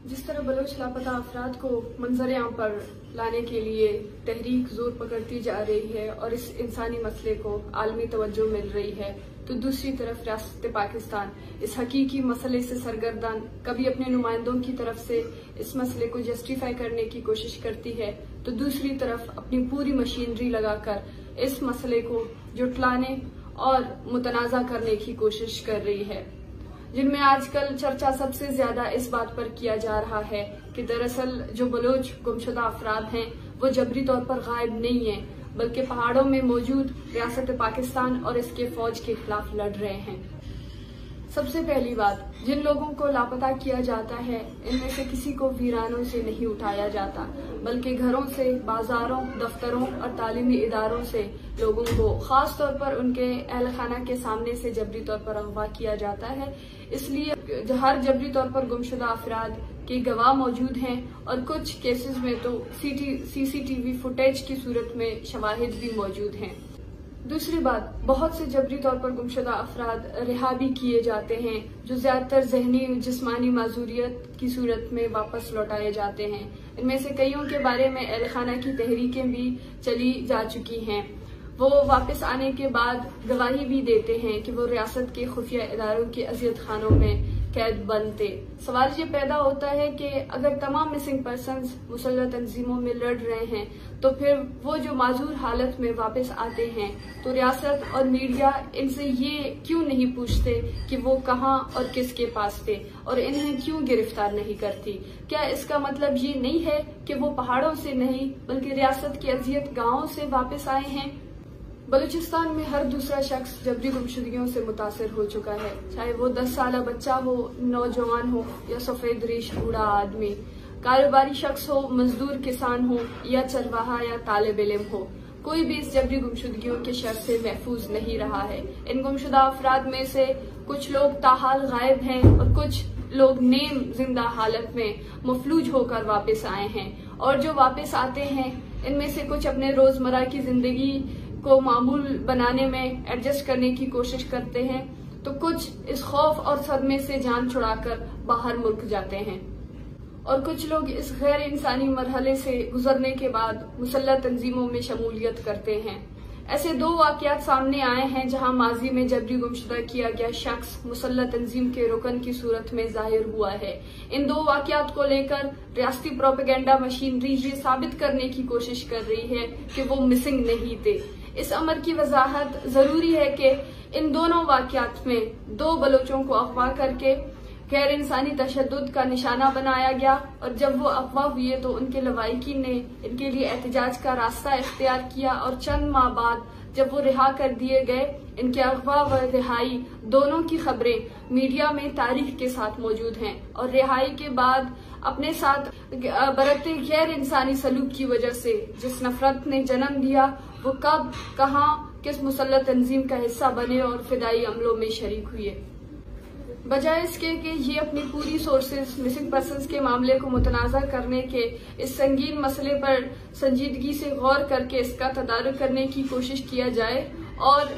जिस तरह बलोच लापता अफराद को मंजर-ए-आम पर लाने के लिए तहरीक जोर पकड़ती जा रही है और इस इंसानी मसले को आलमी तवज्जो मिल रही है, तो दूसरी तरफ रियासत पाकिस्तान इस हकीकी मसले से सरगर्दान कभी अपने नुमाइंदों की तरफ से इस मसले को जस्टिफाई करने की कोशिश करती है, तो दूसरी तरफ अपनी पूरी मशीनरी लगाकर इस मसले को जुटलाने और मुतनाज़ा करने की कोशिश कर रही है। जिनमें आजकल चर्चा सबसे ज्यादा इस बात पर किया जा रहा है कि दरअसल जो बलोच गुमशुदा अफराद हैं वो जबरी तौर पर गायब नहीं है, बल्कि पहाड़ों में मौजूद रियासत पाकिस्तान और इसके फौज के खिलाफ लड़ रहे हैं। सबसे पहली बात, जिन लोगों को लापता किया जाता है इनमें से किसी को वीरानों से नहीं उठाया जाता, बल्कि घरों से, बाजारों, दफ्तरों और तालीमी इदारों से लोगों को खास तौर पर उनके अहल खाना के सामने से जबरी तौर पर अगवा किया जाता है। इसलिए हर जबरी तौर पर गुमशुदा अफराद के गवाह मौजूद हैं और कुछ केसेस में तो सीसीटीवी फुटेज की सूरत में शवाहिद भी मौजूद हैं। दूसरी बात, बहुत से जबरी तौर पर गुमशुदा अफराद रिहा भी किए जाते हैं जो ज्यादातर जहनी जिस्मानी माजूरियत की सूरत में वापस लौटाए जाते हैं। इनमें से कईयों के बारे में अहल खाना की तहरीकें भी चली जा चुकी हैं। वो वापस आने के बाद गवाही भी देते हैं कि वो रियासत के खुफिया इदारों के अजियत खानों में कैद बंद थे। सवाल ये पैदा होता है कि अगर तमाम मिसिंग पर्सन्स मुसल्लह तंजीमों में लड़ रहे हैं तो फिर वो जो माजूर हालत में वापस आते हैं तो रियासत और मीडिया इनसे ये क्यों नहीं पूछते कि वो कहाँ और किसके पास थे और इन्हें क्यों गिरफ्तार नहीं करती? क्या इसका मतलब ये नहीं है कि वो पहाड़ों से नहीं बल्कि रियासत की अजियत गांवों से वापस आए हैं? बलूचिस्तान में हर दूसरा शख्स जबरी गुमशुदगियों से मुतासिर हो चुका है, चाहे वो 10 साल बच्चा हो, नौजवान हो या सफेद रेश बूढ़ा आदमी, कारोबारी शख्स हो, मजदूर किसान हो या चरवाहा या तालिब इल्म हो। कोई भी इस जबरी गुमशुदगियों के शर से महफूज नहीं रहा है। इन गुमशुदा अफराद में से कुछ लोग ताहाल गायब हैं और कुछ लोग नेम जिंदा हालत में मफलूज होकर वापस आए हैं। और जो वापस आते हैं इनमें से कुछ अपने रोजमर्रा की जिंदगी को मामूल बनाने में एडजस्ट करने की कोशिश करते हैं, तो कुछ इस खौफ और सदमे से जान छुड़ाकर बाहर मुल्क जाते हैं और कुछ लोग इस गैर इंसानी मरहले से गुजरने के बाद मुसल्लह तंजीमों में शमूलियत करते हैं। ऐसे 2 वाकयात सामने आए हैं जहां माजी में जबरी गुमशुदा किया गया शख्स मुसल्लह तंजीम के रुकन की सूरत में जाहिर हुआ है। इन 2 वाकयात को लेकर रियासती प्रोपेगेंडा मशीनरी ये साबित करने की कोशिश कर रही है कि वो मिसिंग नहीं थे। इस अमर की वजाहत जरूरी है कि इन दोनों वाकयात में 2 बलोचों को अगवा करके गैर इंसानी तशद्दुद का निशाना बनाया गया और जब वो अगवा हुए तो उनके लवाहिकीन ने इनके लिए एहतजाज का रास्ता इख्तियार किया और चंद माह बाद जब वो रिहा कर दिए गए, इनके अगवा व रिहाई दोनों की खबरें मीडिया में तारीख के साथ मौजूद हैं और रिहाई के बाद अपने साथ बरते गैर इंसानी सलूक की वजह से जिस नफरत ने जन्म दिया वो कब, कहाँ, किस मुसल्लह तंजीम का हिस्सा बने और फिदाई अमलों में शरीक हुए। बजाय इसके कि ये अपनी पूरी सोर्सेज मिसिंग पर्सन्स के मामले को मुतनाज़ा करने के इस संगीन मसले पर संजीदगी से गौर करके इसका तदारुक करने की कोशिश किया जाए और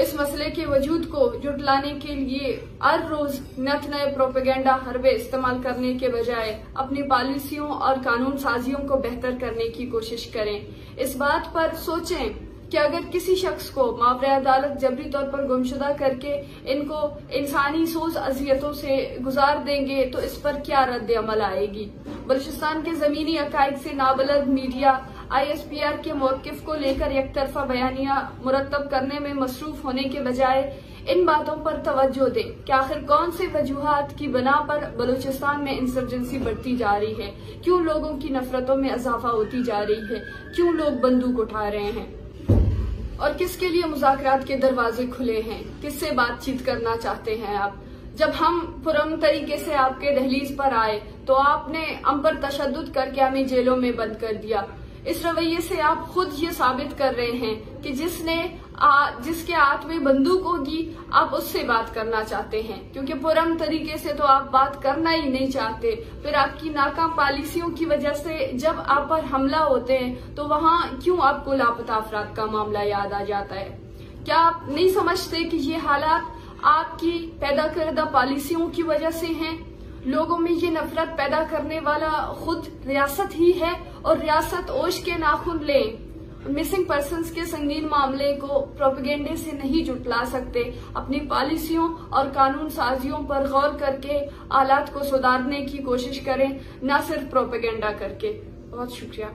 इस मसले के वजूद को जुटलाने के लिए हर रोज नए प्रोपेगेंडा हरबे इस्तेमाल करने के बजाय अपनी पॉलिसियों और कानून साजियों को बेहतर करने की कोशिश करें। इस बात पर सोचें कि अगर किसी शख्स को मावरे अदालत जबरी तौर पर गुमशुदा करके इनको इंसानी सोज अजियतों से गुजार देंगे तो इस पर क्या रद्द अमल आएगी। बलूचिस्तान के जमीनी अकायद से नाबलद मीडिया ISPR के मौकिफ को लेकर एक तरफा बयानिया मुरतब करने में मसरूफ होने के बजाय इन बातों पर तवज्जो दे कि आखिर कौन से वजूहात की बिना पर बलूचिस्तान में इंसर्जेंसी बढ़ती जा रही है, क्यों लोगों की नफरतों में इजाफा होती जा रही है, क्यों लोग बंदूक उठा रहे हैं और किसके लिए मुज़ाकरात के दरवाजे खुले हैं, किससे बातचीत करना चाहते हैं आप। जब हम पुरअमन तरीके से आपके दहलीज पर आए तो आपने हम पर तशद्दुद करके हमें जेलों में बंद कर दिया। इस रवैये से आप खुद ये साबित कर रहे हैं कि जिसके हाथ में बंदूक होगी आप उससे बात करना चाहते हैं, क्योंकि पुरअमन तरीके से तो आप बात करना ही नहीं चाहते। फिर आपकी नाकाम पॉलिसियों की वजह से जब आप पर हमला होते हैं तो वहाँ क्यों आपको लापता अफराद का मामला याद आ जाता है? क्या आप नहीं समझते कि ये हालात आपकी पैदा करदा पॉलिसियों की वजह से हैं? लोगों में ये नफरत पैदा करने वाला खुद रियासत ही है और रियासत ओश के नाखून ले मिसिंग पर्सन्स के संगीन मामले को प्रोपेगेंडे से नहीं जुटला सकते। अपनी पॉलिसियों और कानून साजियों पर गौर करके हालात को सुधारने की कोशिश करें, न सिर्फ प्रोपेगेंडा करके। बहुत शुक्रिया।